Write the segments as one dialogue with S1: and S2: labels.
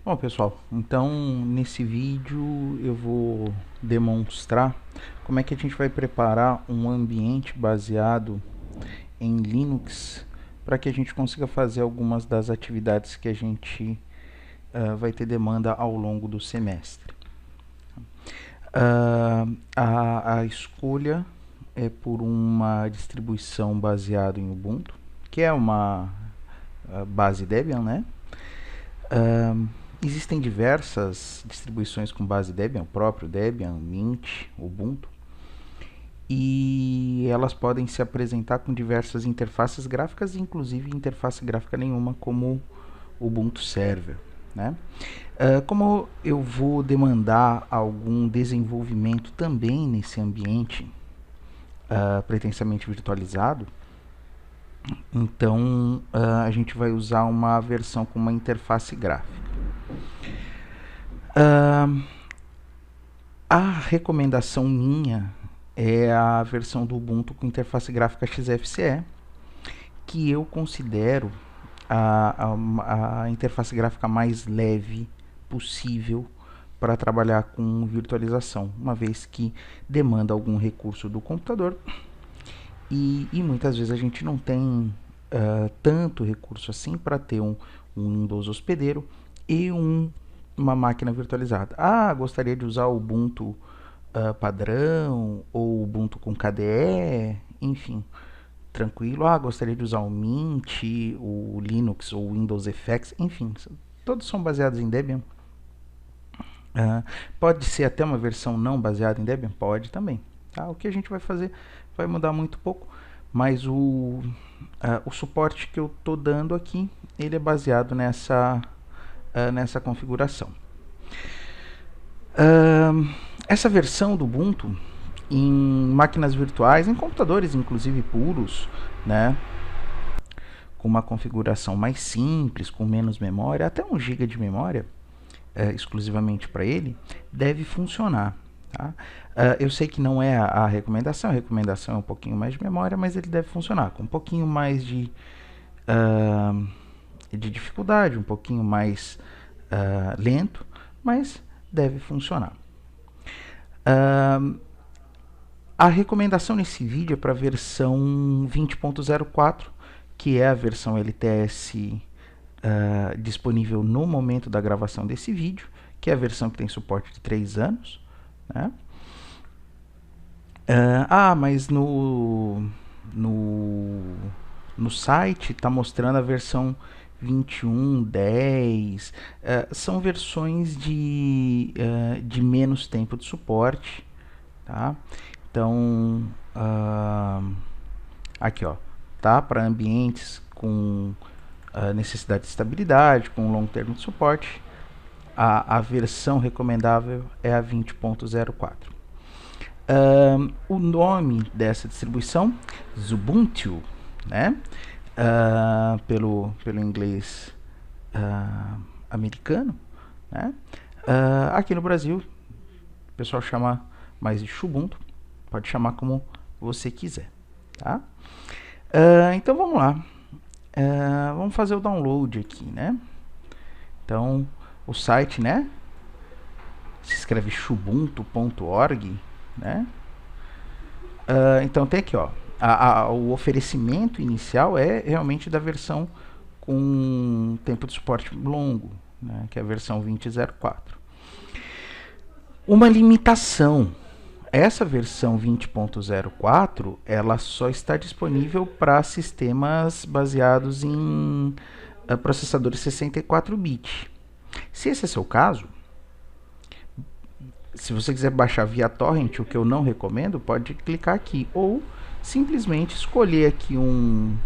S1: Bom, pessoal, então nesse vídeo eu vou demonstrar como é que a gente vai preparar um ambiente baseado em Linux para que a gente consiga fazer algumas das atividades que a gente vai ter demanda ao longo do semestre. A escolha é por uma distribuição baseada em Ubuntu, que é uma base Debian, né? Uh, Existem diversas distribuições com base Debian, o próprio Debian, Mint, Ubuntu, e elas podem se apresentar com diversas interfaces gráficas, inclusive interface gráfica nenhuma, como o Ubuntu Server. Né? Como eu vou demandar algum desenvolvimento também nesse ambiente pretensamente virtualizado, então a gente vai usar uma versão com uma interface gráfica. A recomendação minha é a versão do Ubuntu com interface gráfica XFCE, que eu considero a interface gráfica mais leve possível para trabalhar com virtualização, uma vez que demanda algum recurso do computador e muitas vezes a gente não tem tanto recurso assim para ter um Windows hospedeiro e uma máquina virtualizada. Gostaria de usar o Ubuntu padrão ou Ubuntu com KDE, enfim, tranquilo. Gostaria de usar o Mint, o Linux ou o Windows FX, enfim, todos são baseados em Debian. Pode ser até uma versão não baseada em Debian? Pode também. O que a gente vai fazer vai mudar muito pouco, mas o suporte que eu estou dando aqui, ele é baseado nessa configuração. Essa versão do Ubuntu, em máquinas virtuais, em computadores inclusive puros, né, com uma configuração mais simples, com menos memória, até 1 GB de memória, exclusivamente para ele, deve funcionar. Tá? Eu sei que não é a recomendação é um pouquinho mais de memória, mas ele deve funcionar com um pouquinho mais de dificuldade, um pouquinho mais lento, mas deve funcionar. A recomendação nesse vídeo é para a versão 20.04, que é a versão LTS disponível no momento da gravação desse vídeo, que é a versão que tem suporte de 3 anos. Né? Mas no site está mostrando a versão 21.10. São versões de menos tempo de suporte. Tá? Então, aqui ó, tá? Para ambientes com necessidade de estabilidade, com longo termo de suporte, a versão recomendável é a 20.04. O nome dessa distribuição, Ubuntu, né? Pelo inglês americano, né? Aqui no Brasil, o pessoal chama mais de Xubuntu, pode chamar como você quiser, tá? Então vamos lá, vamos fazer o download aqui, né? Então o site, né, se escreve xubuntu.org, né? Então tem aqui, ó, o oferecimento inicial é realmente da versão com tempo de suporte longo, né, que é a versão 20.04. Uma limitação: essa versão 20.04 ela só está disponível para sistemas baseados em processadores 64-bit. Se esse é seu caso, se você quiser baixar via torrent, o que eu não recomendo, pode clicar aqui ou simplesmente escolher aqui um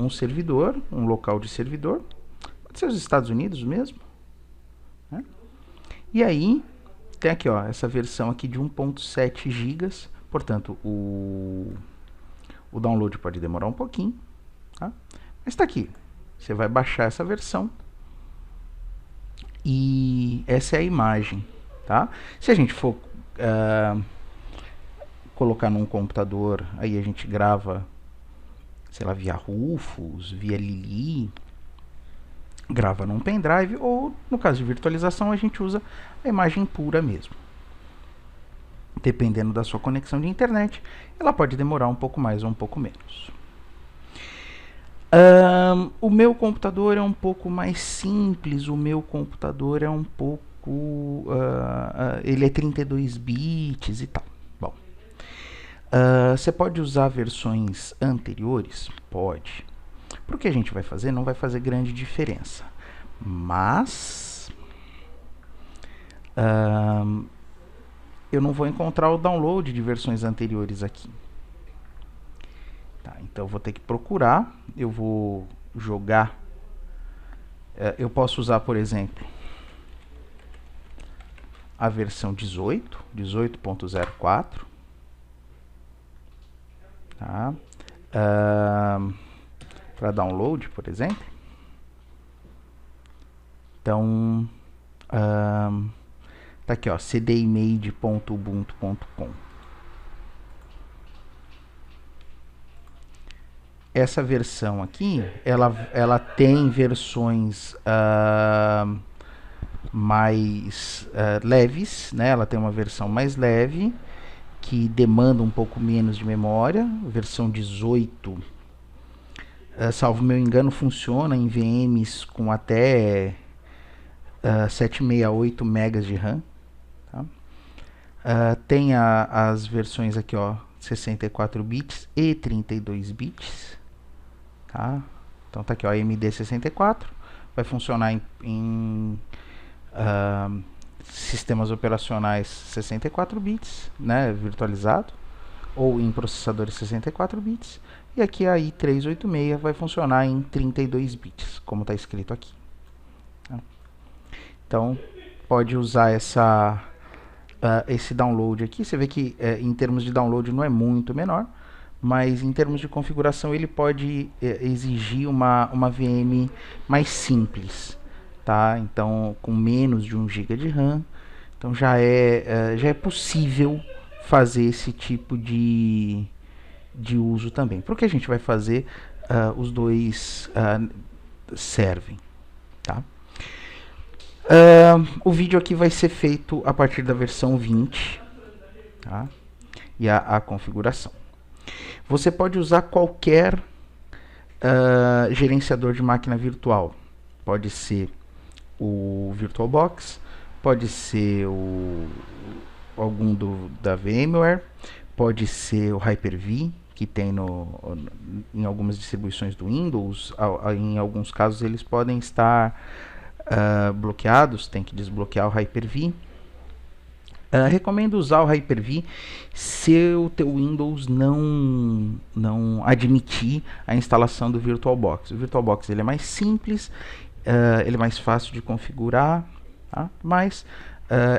S1: servidor, um local de servidor, pode ser os Estados Unidos mesmo, né? E aí tem aqui, ó, essa versão aqui de 1.7 GB, portanto o download pode demorar um pouquinho, tá? Mas está aqui, você vai baixar essa versão e essa é a imagem, tá? Se a gente for colocar num computador, aí a gente grava, sei lá, via Rufus, via Lili, grava num pendrive, ou no caso de virtualização a gente usa a imagem pura mesmo. Dependendo da sua conexão de internet, ela pode demorar um pouco mais ou um pouco menos. O meu computador é um pouco mais simples, o meu computador é um pouco... ele é 32 bits e tal. Bom, você pode usar versões anteriores? Pode. Para o que a gente vai fazer, não vai fazer grande diferença. Mas... eu não vou encontrar o download de versões anteriores aqui. Tá, então eu vou ter que procurar, eu vou jogar, eu posso usar, por exemplo, a versão 18.04, tá? Para download, por exemplo. Então, tá aqui, ó, cdimage.ubuntu.com. Essa versão aqui, ela tem versões mais leves, né? Ela tem uma versão mais leve, que demanda um pouco menos de memória. Versão 18, salvo meu engano, funciona em VMs com até 768 MB de RAM. Tá? Tem as versões aqui, ó, 64 bits e 32 bits. Tá? Então tá aqui, ó, AMD64, vai funcionar em sistemas operacionais 64 bits, né, virtualizado, ou em processadores 64 bits, e aqui a i386 vai funcionar em 32 bits, como está escrito aqui. Tá? Então, pode usar esse download aqui. Você vê que em termos de download não é muito menor, mas em termos de configuração ele pode exigir uma VM mais simples, tá? Então, com menos de 1 GB de RAM, então já é possível fazer esse tipo de uso também. Para o que a gente vai fazer, os dois servem, tá? O vídeo aqui vai ser feito a partir da versão 20, tá? E a configuração. Você pode usar qualquer gerenciador de máquina virtual. Pode ser o VirtualBox, pode ser algum da VMware, pode ser o Hyper-V, que tem em algumas distribuições do Windows. Em alguns casos eles podem estar bloqueados, tem que desbloquear o Hyper-V. Recomendo usar o Hyper-V se o teu Windows não admitir a instalação do VirtualBox. O VirtualBox ele é mais simples, ele é mais fácil de configurar, tá? Mas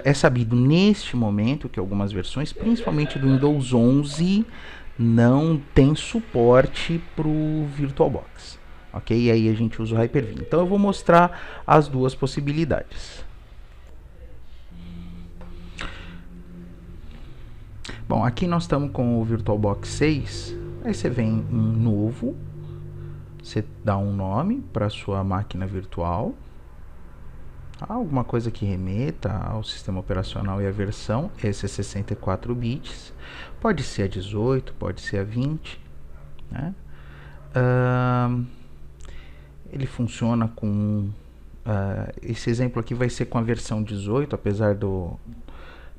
S1: é sabido neste momento que algumas versões, principalmente do Windows 11, não tem suporte para o VirtualBox. Ok? E aí a gente usa o Hyper-V. Então eu vou mostrar as duas possibilidades. Bom, aqui nós estamos com o VirtualBox 6. Aí você vem em novo, você dá um nome para a sua máquina virtual, alguma coisa que remeta ao sistema operacional e a versão. Esse é 64 bits, pode ser a 18, pode ser a 20, né? Ele funciona com... esse exemplo aqui vai ser com a versão 18, apesar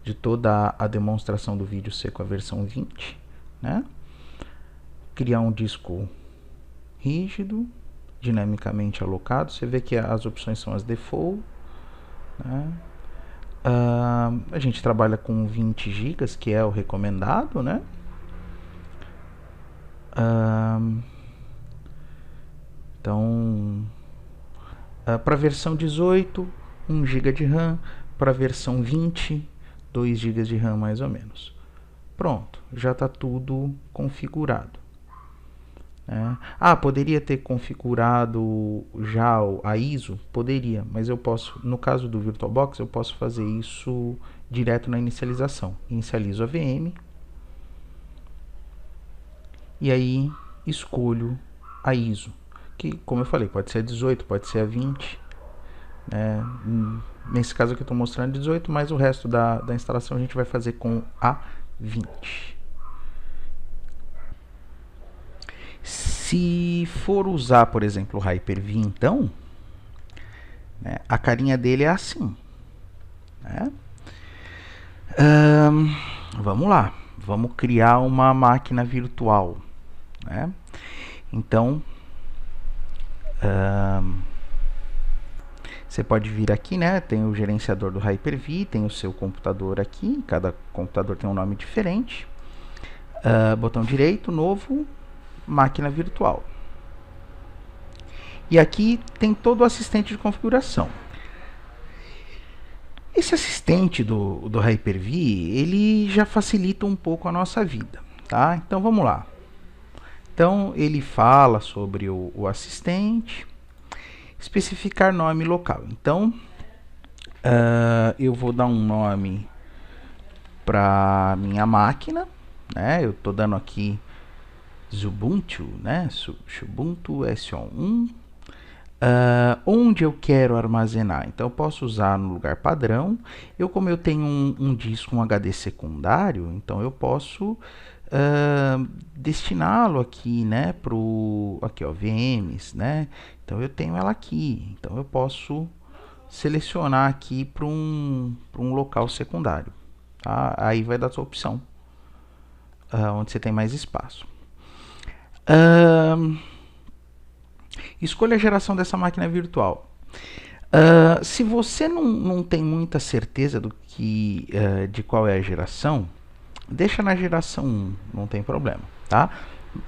S1: de toda a demonstração do vídeo ser com a versão 20, né? Criar um disco rígido, dinamicamente alocado. Você vê que as opções são as default, né? A gente trabalha com 20 GB, que é o recomendado, né? Então, para a versão 18, 1 GB de RAM. Para a versão 20, 2 GB de RAM mais ou menos. Pronto, já está tudo configurado. Poderia ter configurado já a ISO? Poderia, mas eu posso, no caso do VirtualBox, eu posso fazer isso direto na inicialização. Inicializo a VM e aí escolho a ISO, que, como eu falei, pode ser a 18, pode ser a 20. Né? Nesse caso aqui eu estou mostrando 18, mas o resto da instalação a gente vai fazer com a 20. Se for usar, por exemplo, o Hyper-V, então, né, a carinha dele é assim. Né? Vamos lá, vamos criar uma máquina virtual. Né? Então, você pode vir aqui, né? Tem o gerenciador do Hyper-V, tem o seu computador aqui, cada computador tem um nome diferente. Botão direito, novo, máquina virtual. E aqui tem todo o assistente de configuração. Esse assistente do Hyper-V, ele já facilita um pouco a nossa vida, tá? Então vamos lá. Então ele fala sobre o assistente, especificar nome local. Então eu vou dar um nome para minha máquina, né? Eu estou dando aqui Xubuntu, né? Xubuntu SO1. Onde eu quero armazenar? Então eu posso usar no lugar padrão. Como eu tenho um disco, um HD secundário, então eu posso destiná-lo aqui, né, aqui, ó, VMs, né? Então eu tenho ela aqui. Então eu posso selecionar aqui para um local secundário. Tá? Aí vai dar a sua opção, onde você tem mais espaço. Escolha a geração dessa máquina virtual. Se você não tem muita certeza de qual é a geração, deixa na geração 1, não tem problema. Tá?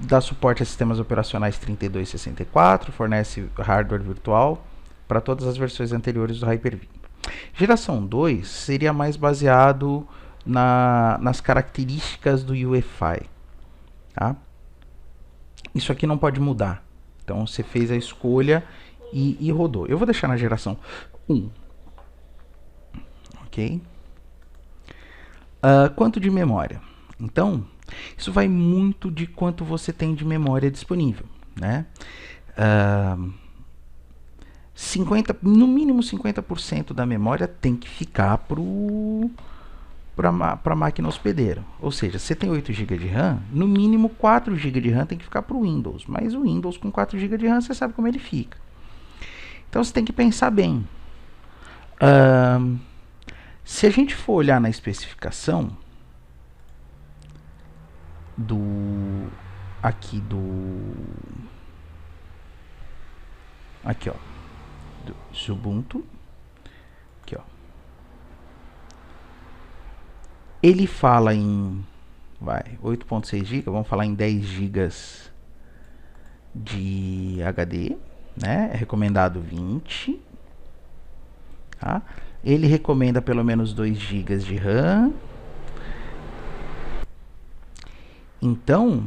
S1: Dá suporte a sistemas operacionais 3264, fornece hardware virtual para todas as versões anteriores do Hyper-V. Geração 2 seria mais baseado nas características do UEFI. Tá? Isso aqui não pode mudar. Então você fez a escolha e rodou. Eu vou deixar na geração 1. Ok? Quanto de memória? Então, isso vai muito de quanto você tem de memória disponível. Né? No mínimo 50% da memória tem que ficar para a máquina hospedeira. Ou seja, você tem 8 GB de RAM, no mínimo 4 GB de RAM tem que ficar para o Windows. Mas o Windows com 4 GB de RAM, você sabe como ele fica. Então você tem que pensar bem. Se a gente for olhar na especificação aqui, ó, do Xubuntu, aqui, ó. Ele fala em 8.6 GB, vamos falar em 10 GB de HD, né? É recomendado 20. Tá? Ele recomenda pelo menos 2 GB de RAM. Então,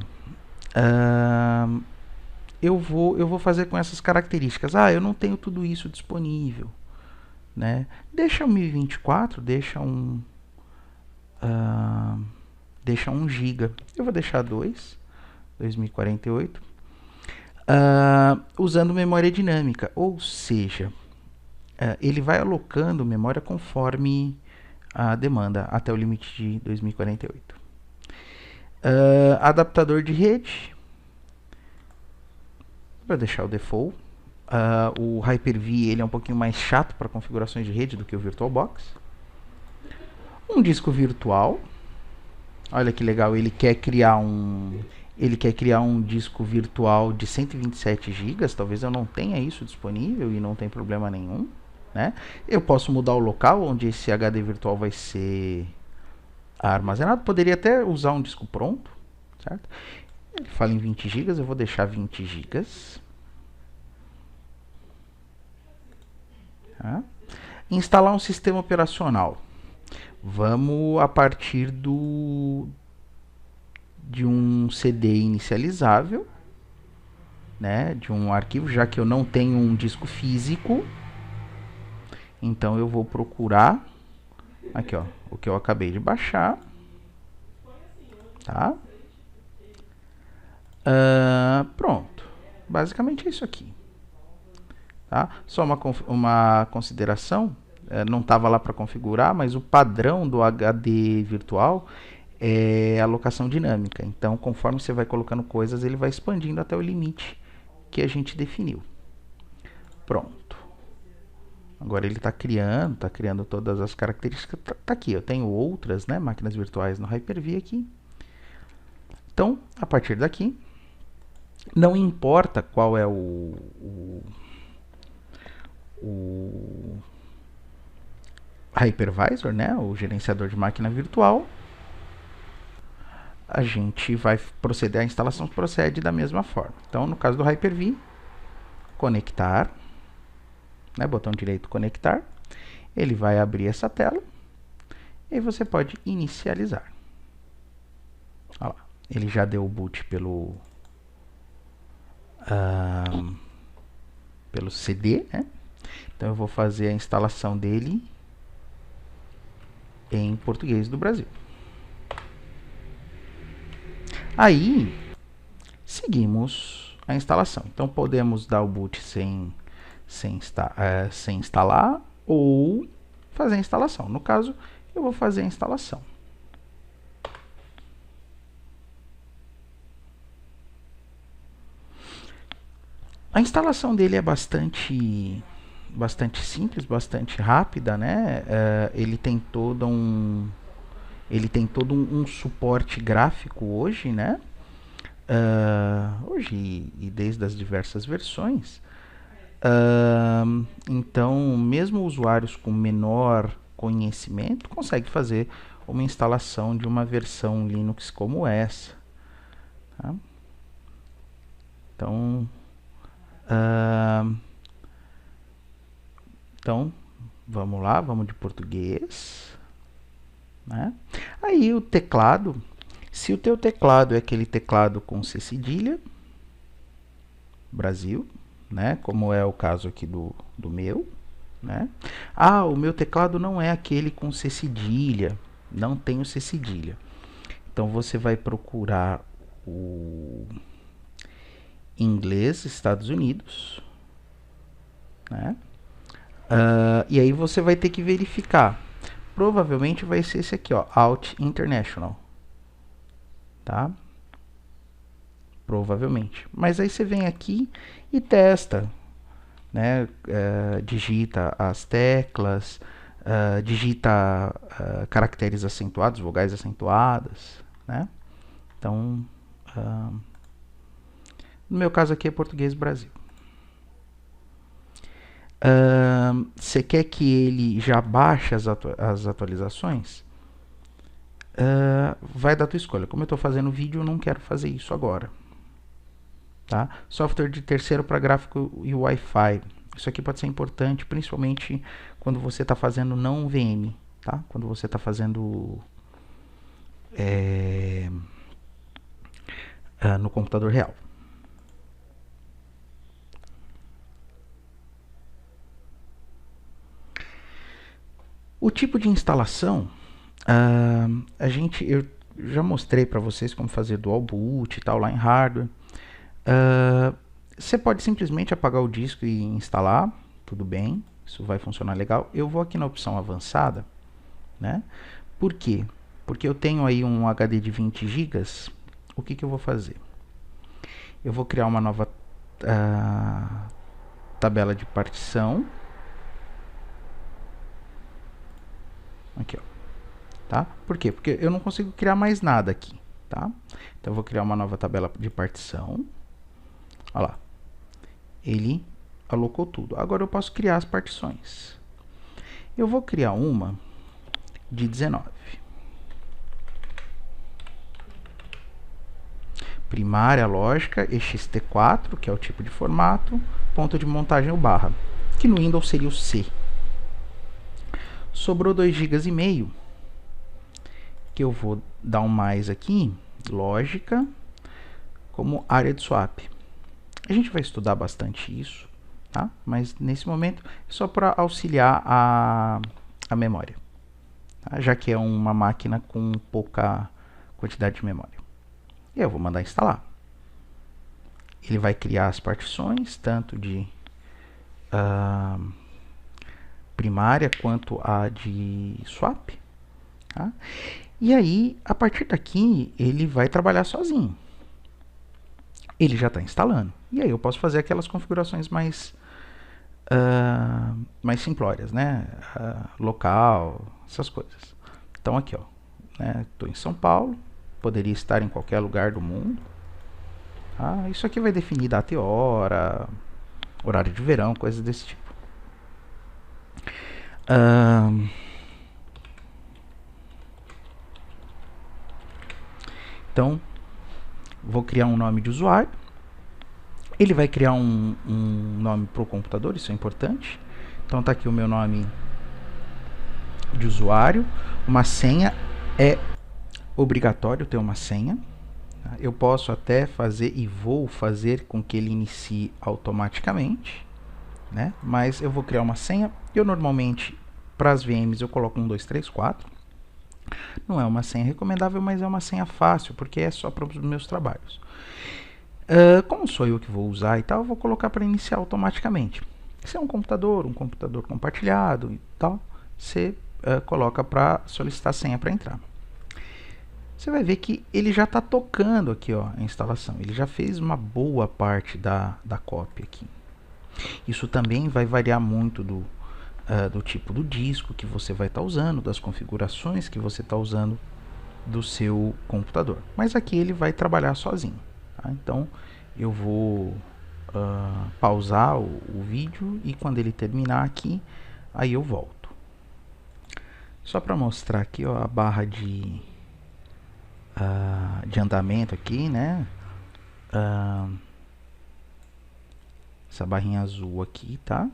S1: eu vou fazer com essas características. Eu não tenho tudo isso disponível. Né? Deixa 1024, deixa 1 GB. Eu vou deixar 2048. Usando memória dinâmica, ou seja, ele vai alocando memória conforme a demanda até o limite de 2048. Adaptador de rede, vou deixar o default. O Hyper-V ele é um pouquinho mais chato para configurações de rede do que o VirtualBox. Um disco virtual, olha que legal, ele quer criar um disco virtual de 127 GB, talvez eu não tenha isso disponível e não tem problema nenhum. Né? Eu posso mudar o local onde esse HD virtual vai ser armazenado, poderia até usar um disco pronto, certo? Ele fala em 20 GB, eu vou deixar 20 GB. Tá? Instalar um sistema operacional. Vamos a partir de um CD inicializável, né, de um arquivo, já que eu não tenho um disco físico. Então eu vou procurar aqui, ó, o que eu acabei de baixar. Tá? Pronto. Basicamente é isso aqui. Tá? Só uma consideração, não estava lá para configurar, mas o padrão do HD virtual é alocação dinâmica. Então, conforme você vai colocando coisas, ele vai expandindo até o limite que a gente definiu. Pronto. Agora ele está criando todas as características. Tá aqui, eu tenho outras, né, máquinas virtuais no Hyper-V aqui. Então, a partir daqui, não importa qual é o hypervisor, né, o gerenciador de máquina virtual, a gente vai proceder, a instalação procede da mesma forma. Então, no caso do Hyper-V, conectar, né, botão direito conectar, ele vai abrir essa tela e você pode inicializar. Olha lá, ele já deu o boot pelo CD, né? Então eu vou fazer a instalação dele em português do Brasil. Aí, seguimos a instalação. Então podemos dar o boot sem instalar ou fazer a instalação. No caso, eu vou fazer a instalação. A instalação dele é bastante simples, bastante rápida, né? Ele tem todo um suporte gráfico hoje, né? Hoje e desde as diversas versões. Então, mesmo usuários com menor conhecimento conseguem fazer uma instalação de uma versão Linux como essa. Tá? Então, vamos lá, vamos de português. Né? Aí o teclado, se o teu teclado é aquele teclado com C cedilha, Brasil, né? Como é o caso aqui do meu, né? Ah, o meu teclado não é aquele com C cedilha, não tem o C cedilha. Então você vai procurar o inglês Estados Unidos, né? E aí você vai ter que verificar. Provavelmente vai ser esse aqui, ó, Alt International, tá? Provavelmente. Mas aí você vem aqui e testa, né? Digita as teclas, digita caracteres acentuados, vogais acentuadas, né? Então, no meu caso aqui é português Brasil. Você quer que ele já baixe as atualizações? Vai da tua escolha. Como eu estou fazendo vídeo, eu não quero fazer isso agora. Tá? Software de terceiro para gráfico e Wi-Fi. Isso aqui pode ser importante, principalmente quando você está fazendo não VM. Tá? Quando você está fazendo no computador real. O tipo de instalação, eu já mostrei para vocês como fazer dual boot e tal lá em hardware. Você pode simplesmente apagar o disco e instalar, tudo bem, isso vai funcionar legal. Eu vou aqui na opção avançada, né? Por quê? Porque eu tenho aí um HD de 20 GB. O que eu vou fazer? Eu vou criar uma nova tabela de partição. Aqui, ó. Tá? Por quê? Porque eu não consigo criar mais nada aqui, tá? Então eu vou criar uma nova tabela de partição. Olha lá. Ele alocou tudo. Agora eu posso criar as partições. Eu vou criar uma de 19. Primária lógica ext4, que é o tipo de formato, ponto de montagem o barra, que no Windows seria o C. Sobrou 2,5 GB, que eu vou dar um mais aqui, lógica, como área de swap. A gente vai estudar bastante isso, tá? Mas nesse momento é só para auxiliar a memória, tá? Já que é uma máquina com pouca quantidade de memória. E eu vou mandar instalar. Ele vai criar as partições, tanto de primária quanto a de swap. Tá? E aí, a partir daqui, ele vai trabalhar sozinho. Ele já está instalando. E aí eu posso fazer aquelas configurações mais simplórias, né? Local, essas coisas. Então aqui, ó, estou em São Paulo, poderia estar em qualquer lugar do mundo. Tá? Isso aqui vai definir data e hora, horário de verão, coisas desse tipo. Então, vou criar um nome de usuário. Ele vai criar um nome para o computador, isso é importante. Então tá aqui o meu nome de usuário. Uma senha é obrigatório ter uma senha. Eu posso até fazer e vou fazer com que ele inicie automaticamente, né? Mas eu vou criar uma senha. Eu normalmente, para as VMs, eu coloco 1, 2, 3, 4. Não é uma senha recomendável, mas é uma senha fácil, porque é só para os meus trabalhos. Como sou eu que vou usar e tal, eu vou colocar para iniciar automaticamente. Se é um computador compartilhado e tal, você coloca para solicitar senha para entrar. Você vai ver que ele já está tocando aqui, ó, a instalação. Ele já fez uma boa parte da cópia aqui. Isso também vai variar muito do tipo do disco que você vai estar usando, das configurações que você está usando do seu computador. Mas aqui ele vai trabalhar sozinho. Tá? Então eu vou pausar o vídeo e quando ele terminar aqui, aí eu volto. Só para mostrar aqui, ó, a barra de andamento aqui, né? Essa barrinha azul aqui, tá?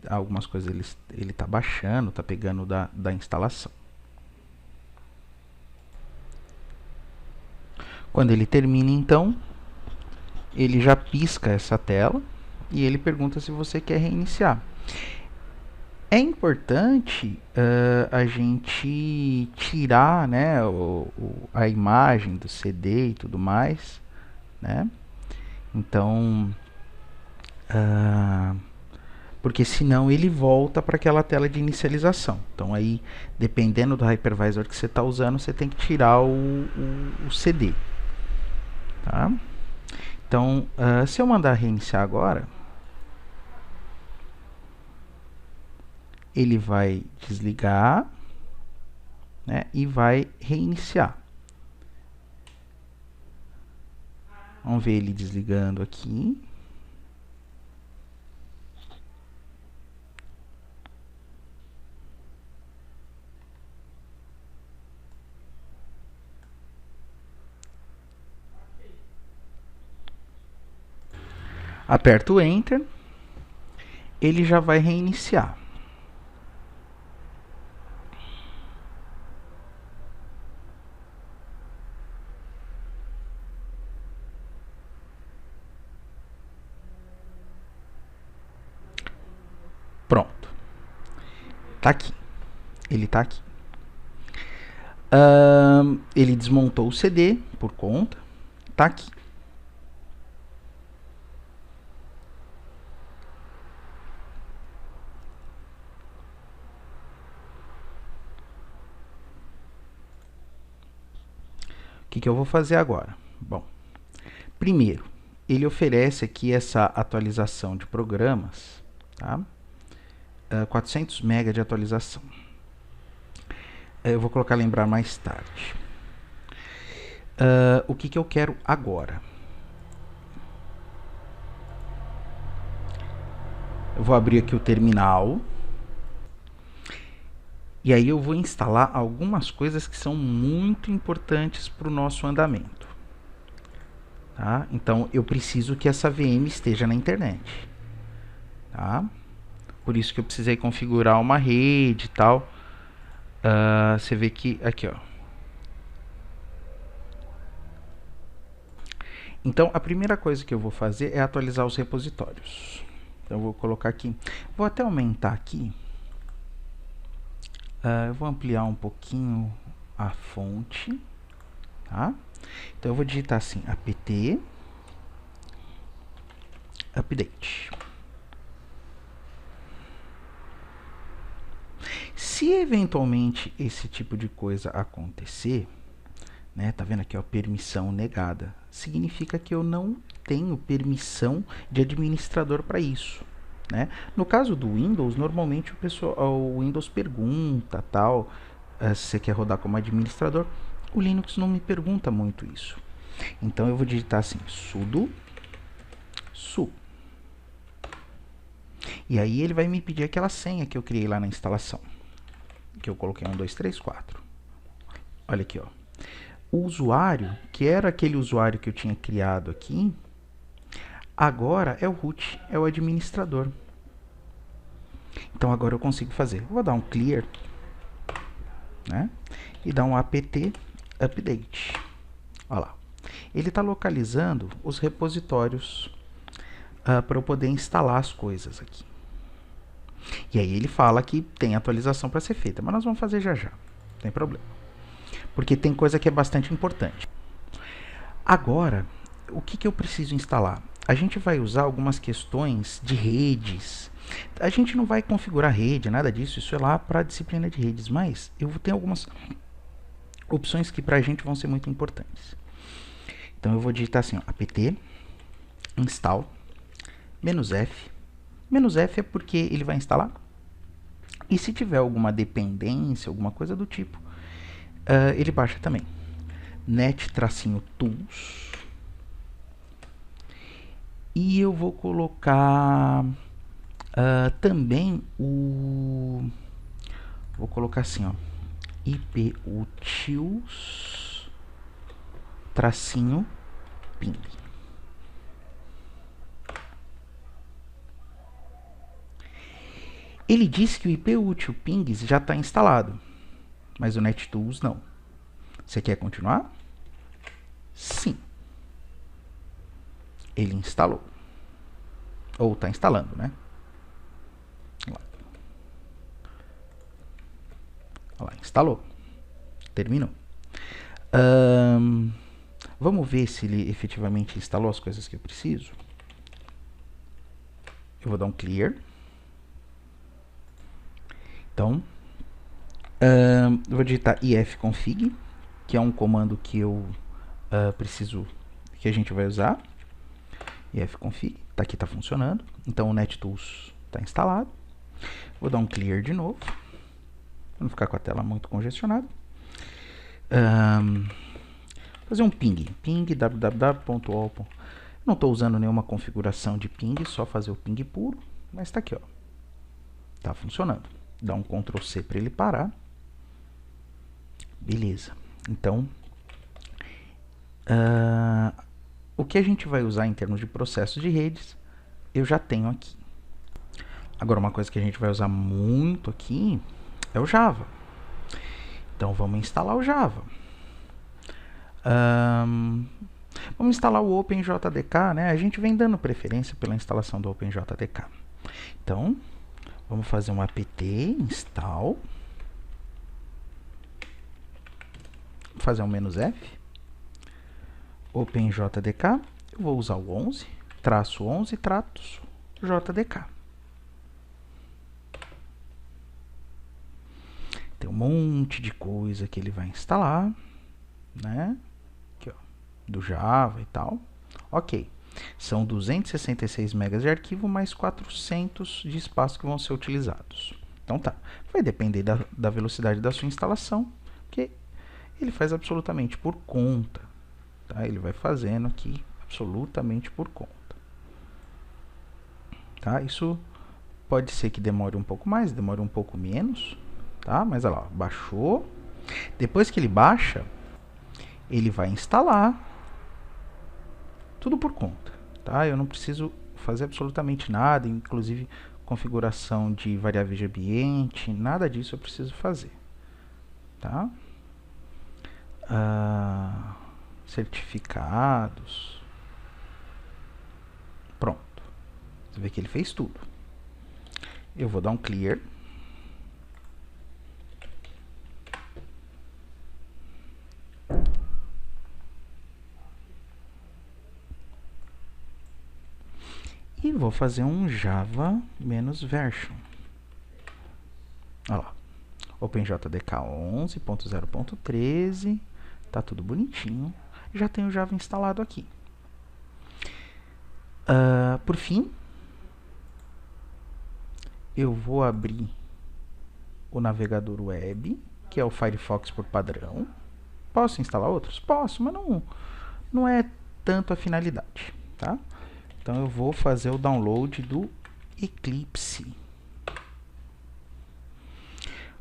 S1: Algumas coisas ele tá baixando, tá pegando da instalação. Quando ele termina, então, ele já pisca essa tela e ele pergunta se você quer reiniciar. É importante a gente tirar, né, a imagem do CD e tudo mais, né? Então, porque senão ele volta para aquela tela de inicialização. Então aí, dependendo do hypervisor que você está usando, você tem que tirar o CD. Tá? Então, se eu mandar reiniciar agora, ele vai desligar, né, e vai reiniciar. Vamos ver ele desligando aqui. Aperto o Enter, ele já vai reiniciar. Pronto. Tá aqui. Ele tá aqui. Ele desmontou o CD por conta. Tá aqui. O que eu vou fazer agora? Bom, primeiro, ele oferece aqui essa atualização de programas, tá? 400 MB de atualização. Eu vou colocar lembrar mais tarde. O que eu quero agora? Eu vou abrir aqui o terminal. E aí eu vou instalar algumas coisas que são muito importantes para o nosso andamento. Tá? Então eu preciso que essa VM esteja na internet. Tá? Por isso que eu precisei configurar uma rede e tal. Você vê que aqui, ó. Então a primeira coisa que eu vou fazer é atualizar os repositórios. Então eu vou colocar aqui. Vou até aumentar aqui. Eu vou ampliar um pouquinho a fonte. Tá? Então eu vou digitar assim, apt update. Se eventualmente esse tipo de coisa acontecer, né, tá vendo aqui, ó, permissão negada, significa que eu não tenho permissão de administrador para isso, né? No caso do Windows, normalmente o Windows pergunta, tal, se você quer rodar como administrador. O Linux não me pergunta muito isso. Então eu vou digitar assim, sudo su. E aí ele vai me pedir aquela senha que eu criei lá na instalação, que eu coloquei 1, 2, 3, 4. Olha aqui, ó. O usuário, que era aquele usuário que eu tinha criado aqui, agora é o root, é o administrador. Então agora eu consigo fazer. Eu vou dar um clear, né? E dar um apt update. Olha lá. Ele está localizando os repositórios para eu poder instalar as coisas aqui. E aí ele fala que tem atualização para ser feita, mas nós vamos fazer já já, não tem problema. Porque tem coisa que é bastante importante. Agora, o que eu preciso instalar? A gente vai usar algumas questões de redes. A gente não vai configurar rede, nada disso, isso é lá para a disciplina de redes, mas eu tenho algumas opções que para a gente vão ser muito importantes. Então eu vou digitar assim, ó, apt install -f. -f é porque ele vai instalar. E se tiver alguma dependência, alguma coisa do tipo, ele baixa também. net-tools. E eu vou colocar também o... Vou colocar assim, ó, iputils -ping. Ele disse que o iputils já está instalado, mas o NetTools não. Você quer continuar? Sim. Ele instalou. Ou está instalando, né? Olha lá, instalou. Terminou. Vamos ver se ele efetivamente instalou as coisas que eu preciso. Eu vou dar um clear. Então, eu vou digitar ifconfig, que é um comando que eu preciso, que a gente vai usar. ifconfig, tá aqui, tá funcionando. Então o NetTools está instalado. Vou dar um clear de novo, para não ficar com a tela muito congestionada. Fazer um ping www.all. Não estou usando nenhuma configuração de ping, só fazer o ping puro, mas está aqui, ó. Tá funcionando. Dá um Ctrl C para ele parar. Beleza. Então, o que a gente vai usar em termos de processos de redes, eu já tenho aqui. Agora, uma coisa que a gente vai usar muito aqui é o Java. Então, vamos instalar o Java. Vamos instalar o OpenJDK, né? A gente vem dando preferência pela instalação do OpenJDK. Então, vamos fazer um apt install. Fazer um "-f". OpenJDK. Eu vou usar o 11, -11, -JDK. Tem um monte de coisa que ele vai instalar, né? Aqui, ó, do Java e tal. Ok. São 266 megas de arquivo mais 400 de espaço que vão ser utilizados. Então tá. Vai depender da velocidade da sua instalação, porque ele faz absolutamente por conta. Tá? Ele vai fazendo aqui absolutamente por conta. Tá? Isso pode ser que demore um pouco mais, demore um pouco menos. Tá? Mas olha lá, baixou. Depois que ele baixa, ele vai instalar tudo por conta. Tá? Eu não preciso fazer absolutamente nada, inclusive configuração de variáveis de ambiente, nada disso eu preciso fazer. Tá? Certificados. Pronto. Você vê que ele fez tudo. Eu vou dar um clear. E vou fazer um Java -version. Olha lá. OpenJDK 11.0.13, tá tudo bonitinho. Já tenho o Java instalado aqui. Por fim, eu vou abrir o navegador web, que é o Firefox por padrão. Posso instalar outros? Posso, mas não é tanto a finalidade, tá? Então eu vou fazer o download do Eclipse.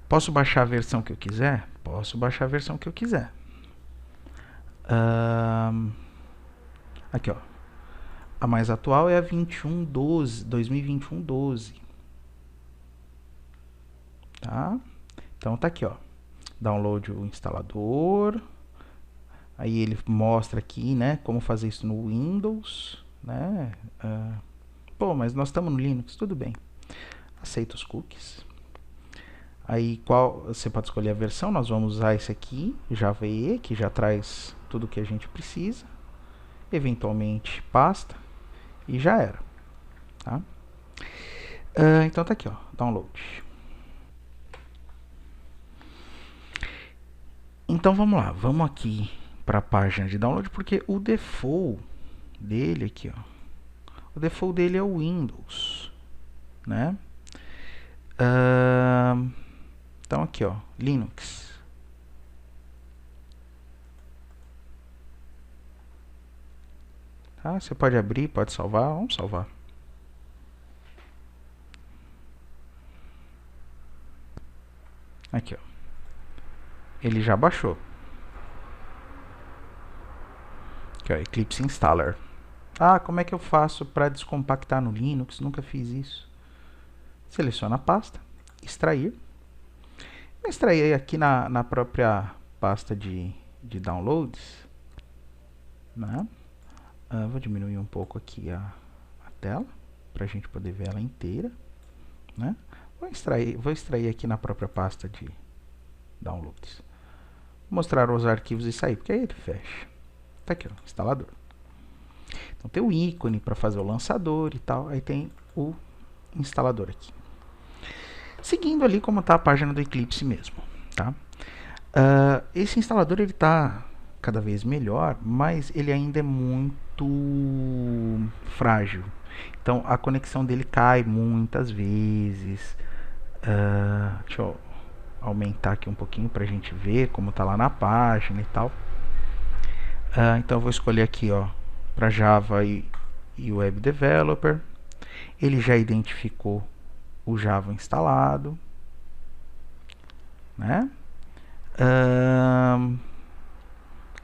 S1: Posso baixar a versão que eu quiser? Posso baixar a versão que eu quiser. Aqui, ó. A mais atual é a 2021-12. Tá? Então tá aqui, ó. Download o instalador. Aí ele mostra aqui, né, como fazer isso no Windows, né? Pô, mas nós estamos no Linux, tudo bem. Aceita os cookies. Aí você pode escolher a versão, nós vamos usar esse aqui, Java EE, que já traz tudo que a gente precisa. Eventualmente pasta e já era. Tá? Então tá aqui, ó, download. Então vamos lá, vamos aqui para a página de download, porque o default dele aqui, ó, o default dele é o Windows, né? Então aqui, ó, Linux. Tá? Você pode abrir, pode salvar, vamos salvar. Aqui, ó. Ele já baixou. Aqui, ó, Eclipse Installer. Ah, como é que eu faço para descompactar no Linux? Nunca fiz isso. Seleciona a pasta, extrair. Extrair aqui na própria pasta de downloads. Né? Vou diminuir um pouco aqui a tela, para a gente poder ver ela inteira. Né? Vou extrair aqui na própria pasta de downloads. Mostrar os arquivos e sair, porque aí ele fecha. Tá aqui, ó, instalador. Então tem o ícone para fazer o lançador e tal. Aí tem o instalador aqui. Seguindo ali como está a página do Eclipse mesmo. Tá? Esse instalador ele está cada vez melhor, mas ele ainda é muito frágil. Então a conexão dele cai muitas vezes. Deixa eu aumentar aqui um pouquinho para a gente ver como está lá na página e tal. Então eu vou escolher aqui, ó, para Java e Web Developer. Ele já identificou o Java instalado, né?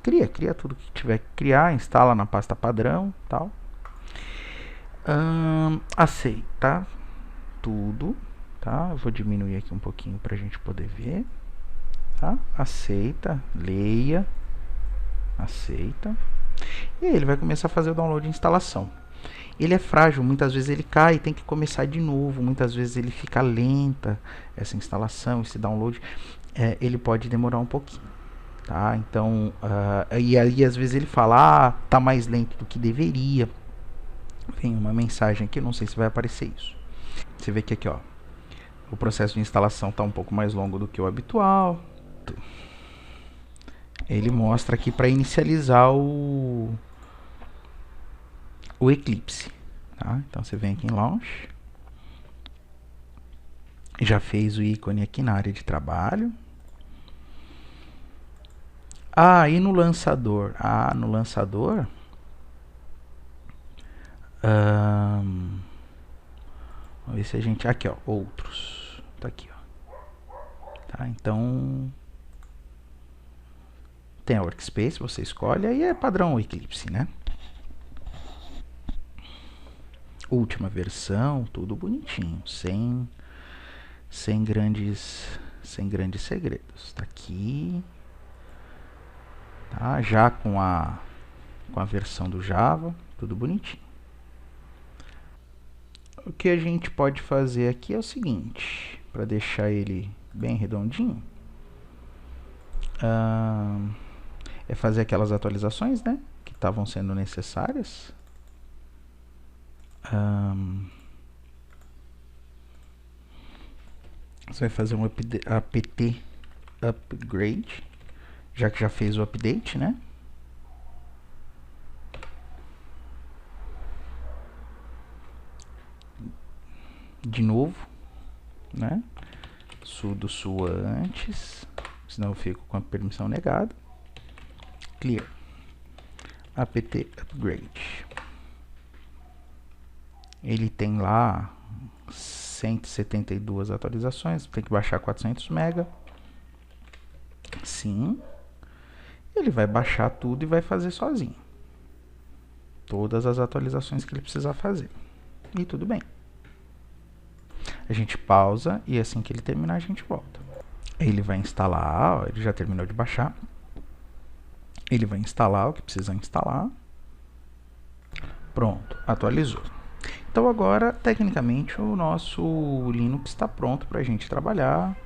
S1: Cria tudo que tiver que criar, instala na pasta padrão, tal. Aceita tudo, tá? Eu vou diminuir aqui um pouquinho para a gente poder ver, tá? Aceita, leia, aceita, e aí ele vai começar a fazer o download de instalação. Ele é frágil, muitas vezes ele cai e tem que começar de novo, muitas vezes ele fica lenta, essa instalação, esse download, ele pode demorar um pouquinho, tá? Então, e aí às vezes ele fala, tá mais lento do que deveria, vem uma mensagem aqui, não sei se vai aparecer isso. Você vê que aqui, ó, o processo de instalação está um pouco mais longo do que o habitual. Ele mostra aqui para inicializar o Eclipse. Tá? Então você vem aqui em Launch. Já fez o ícone aqui na área de trabalho. E no lançador? No lançador... vamos ver se a gente... Aqui, ó, outros. Tá aqui, ó. Tá, então... Tem a Workspace, você escolhe. Aí é padrão Eclipse, né? Última versão, tudo bonitinho, sem grandes segredos. Tá aqui, tá? Já com a versão do Java, tudo bonitinho. O que a gente pode fazer aqui é o seguinte, para deixar ele bem redondinho, é fazer aquelas atualizações, né, que estavam sendo necessárias. Você vai fazer um apt upgrade, já que já fez o update, né? De novo, né? Sudo sua antes, senão eu fico com a permissão negada. Clear. Apt upgrade. Ele tem lá 172 atualizações, tem que baixar 400 MB. Sim. Ele vai baixar tudo e vai fazer sozinho. Todas as atualizações que ele precisar fazer. E tudo bem. A gente pausa e assim que ele terminar a gente volta. Ele vai instalar, ó, ele já terminou de baixar. Ele vai instalar o que precisa instalar. Pronto, atualizou. Então agora, tecnicamente, o nosso Linux está pronto para a gente trabalhar.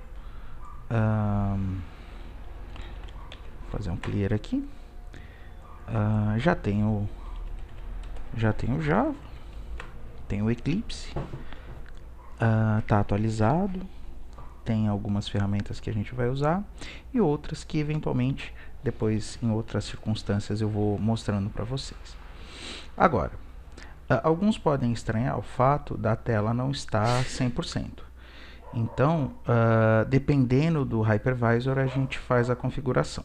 S1: Vou fazer um clear aqui. Já tenho Java, tem o Eclipse, tá atualizado, tem algumas ferramentas que a gente vai usar e outras que eventualmente depois em outras circunstâncias eu vou mostrando para vocês. Agora, alguns podem estranhar o fato da tela não estar 100%. Então, dependendo do hypervisor, a gente faz a configuração.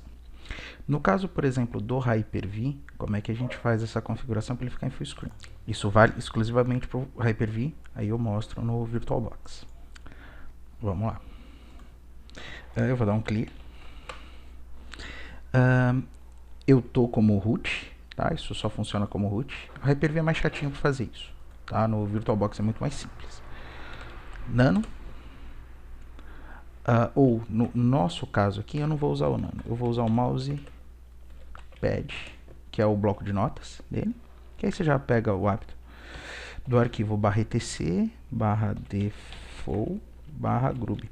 S1: No caso, por exemplo, do Hyper-V, como é que a gente faz essa configuração para ele ficar em full screen? Isso vale exclusivamente para o Hyper-V, aí eu mostro no VirtualBox. Vamos lá. Eu vou dar um clear. Eu tô como root, tá? Isso só funciona como root. O Hyper-V é mais chatinho para fazer isso, tá? No VirtualBox é muito mais simples. Nano. Ou no nosso caso aqui, eu não vou usar o Nano, eu vou usar o Mousepad, que é o bloco de notas dele, que aí você já pega o hábito do arquivo /etc, /default, /groove.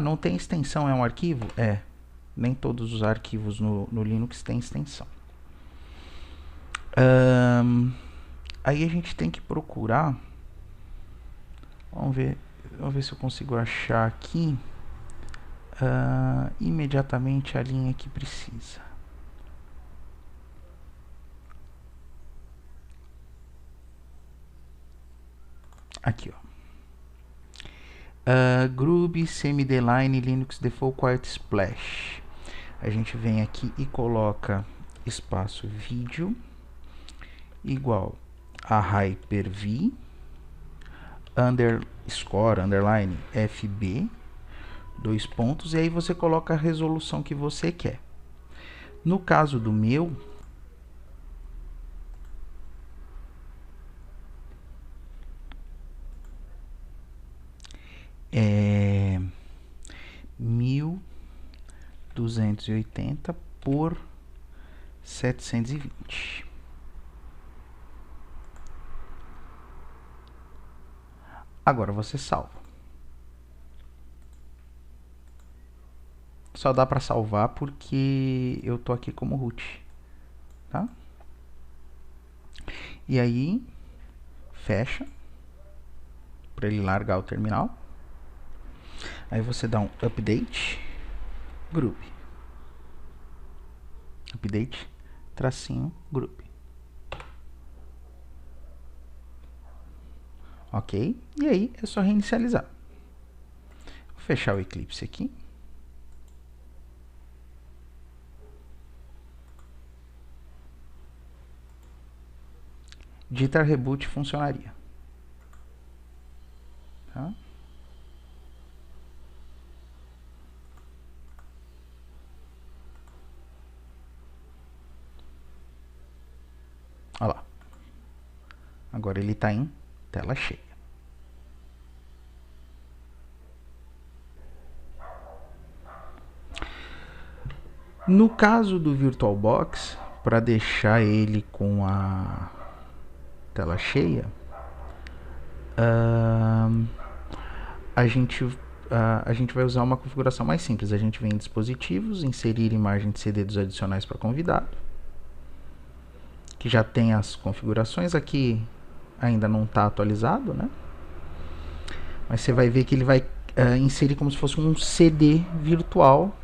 S1: Não tem extensão, é um arquivo? Nem todos os arquivos no Linux têm extensão. Aí a gente tem que procurar, vamos ver se eu consigo achar aqui imediatamente a linha que precisa. Aqui, ó. Groove semi-line Linux Default Quiet Splash. A gente vem aqui e coloca espaço vídeo igual a Hyper-V underline FB, 2 pontos, e aí você coloca a resolução que você quer. No caso do meu, é 1280 por 720. Agora você salva. Só dá para salvar porque eu tô aqui como root, tá? E aí fecha para ele largar o terminal. Aí você dá um update group. Update tracinho group. Ok? E aí é só reinicializar. Vou fechar o Eclipse aqui. Digitar reboot funcionaria. Tá? Olha lá. Agora ele está em tela cheia. No caso do VirtualBox, para deixar ele com a tela cheia, a gente vai usar uma configuração mais simples. A gente vem em dispositivos, inserir imagem de CD dos adicionais para convidado, que já tem as configurações. Aqui ainda não está atualizado, né? Mas você vai ver que ele vai inserir como se fosse um CD virtual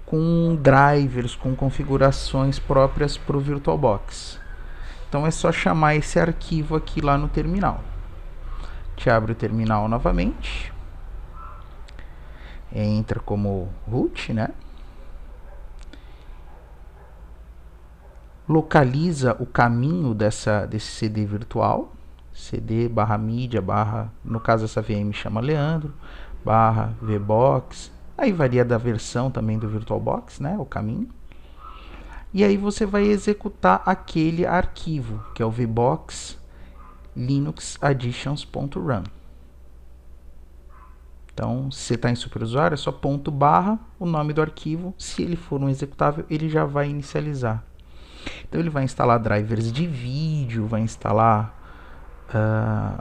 S1: com drivers, com configurações próprias para o VirtualBox. Então é só chamar esse arquivo aqui lá no terminal. Te abre o terminal novamente. Entra como root, né? Localiza o caminho desse CD virtual. CD barra mídia, barra, no caso essa VM chama Leandro, barra VBox. Aí varia da versão também do VirtualBox, né? O caminho. E aí você vai executar aquele arquivo, que é o vbox linux additions.run. Então, se você está em superusuário, é só ponto barra o nome do arquivo. Se ele for um executável, ele já vai inicializar. Então, ele vai instalar drivers de vídeo, vai instalar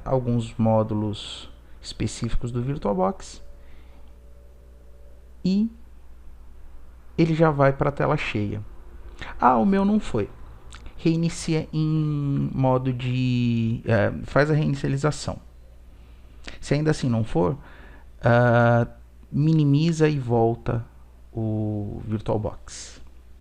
S1: alguns módulos específicos do VirtualBox. E ele já vai para a tela cheia. Ah, o meu não foi. Reinicia em modo de... faz a reinicialização. Se ainda assim não for, minimiza e volta o VirtualBox.